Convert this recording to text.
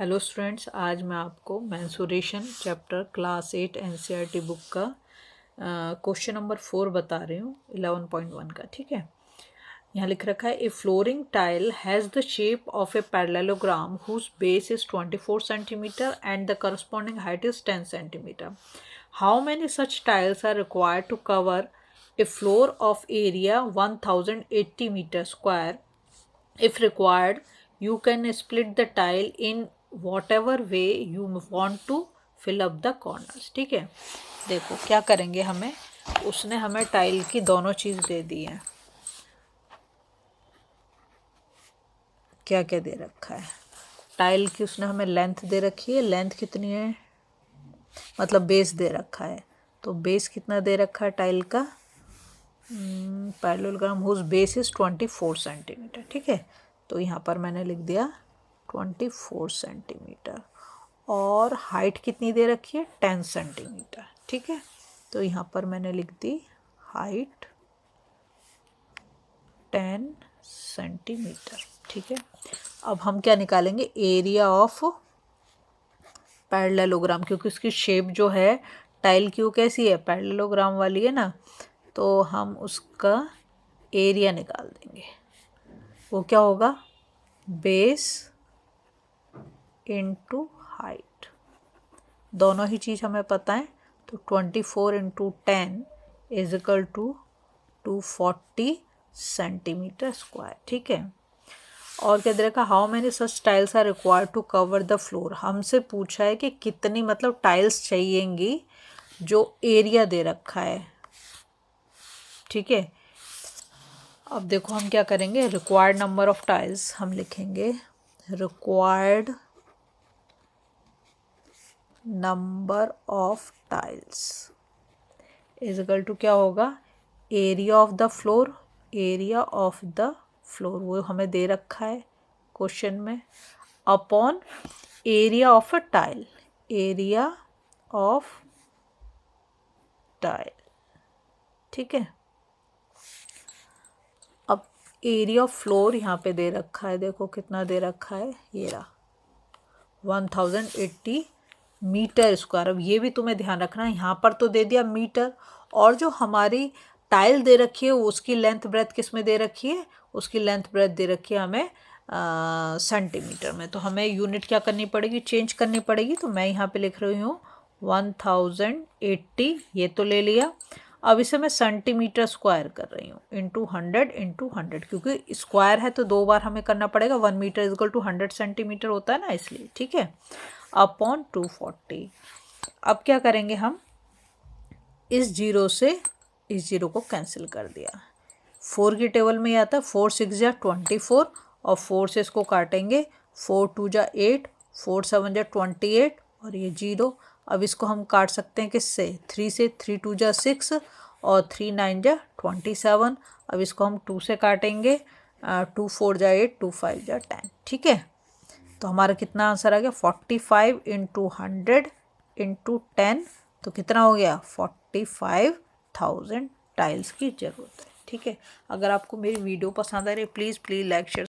Hello students, आज मैं आपको mensuration chapter class 8 NCERT book का क्वेश्चन नंबर 4 बता रही हूँ 11.1 का। ठीक है, यहाँ लिख रखा है a flooring tile has the shape of a parallelogram whose base is 24 centimetre and the corresponding height is 10 centimetre. How many such tiles are required to cover a floor of area 1080 metre square? If required, you can split the tile in whatever way you want to fill up the corners. ठीक है, देखो क्या करेंगे, उसने हमें tile की दोनों चीज़ दे दी है। क्या क्या दे रखा है टाइल की? उसने हमें लेंथ दे रखी है। लेंथ कितनी है? मतलब बेस दे रखा है। तो बेस कितना दे रखा है टाइल का? Parallelogram whose base is 24 centimetre. ठीक है, तो यहाँ पर मैंने लिख दिया 24 सेंटीमीटर। और हाइट कितनी दे रखी है? 10 सेंटीमीटर। ठीक है, तो यहाँ पर मैंने लिख दी हाइट 10 सेंटीमीटर। ठीक है, अब हम क्या निकालेंगे? एरिया ऑफ पैरेललोग्राम, क्योंकि उसकी शेप जो है टाइल की वो कैसी है? पैरेललोग्राम वाली है ना, तो हम उसका एरिया निकाल देंगे। वो क्या होगा? Base into height. दोनों ही चीज़ हमें पता है, तो 24 into 10 is equal to 240 centimetre square. ठीक है, और क्या दे रखा? How many such tiles are required to cover the floor. हमसे पूछा है कि कितनी मतलब टाइल्स चाहिएंगी जो एरिया दे रखा है। ठीक है, अब देखो हम क्या करेंगे। रिक्वायर्ड नंबर ऑफ टाइल्स हम लिखेंगे required number of tiles is equal to क्या होगा? Area of the floor. Area of the floor वो हमें दे रखा है क्वेश्चन में, upon area of a tile. Area of tile. ठीक है, अब एरिया ऑफ फ्लोर यहाँ पे दे रखा है। देखो कितना दे रखा है, ये रहा 1080 मीटर स्क्वायर। अब ये भी तुम्हें ध्यान रखना है, यहाँ पर तो दे दिया मीटर, और जो हमारी टाइल दे रखी है उसकी लेंथ ब्रेथ किस में दे रखी है? उसकी लेंथ ब्रेथ दे रखी है हमें सेंटीमीटर में। तो हमें यूनिट क्या करनी पड़ेगी? चेंज करनी पड़ेगी। तो मैं यहाँ पे लिख रही हूँ 1080, ये तो ले लिया। अब इसे मैं सेंटीमीटर स्क्वायर कर रही हूँ इंटू 100, क्योंकि स्क्वायर है तो दो बार हमें करना पड़ेगा। 1 metre is equal to 100 centimetre होता है ना, इसलिए। ठीक है, अपॉन 240। अब क्या करेंगे हम? इस जीरो से इस जीरो को कैंसिल कर दिया। 4 की टेबल में ही आता है 4 6 जा 24, और 4 से इसको काटेंगे। 4 2 जा 8, 4 7 जा 28, और ये 0। अब इसको हम काट सकते हैं किससे? 3 से। 3 2 जा 6, और 3 9 जा 27। अब इसको हम 2 से काटेंगे। 2 4 जा 8, 2 5 जा 10। ठीक है, तो हमारा कितना आंसर आ गया? 45 इंटू 100 इंटू 10, तो कितना हो गया? 45,000 टाइल्स की ज़रूरत है। ठीक है, अगर आपको मेरी वीडियो पसंद आ रही है, प्लीज़ लाइक शेयर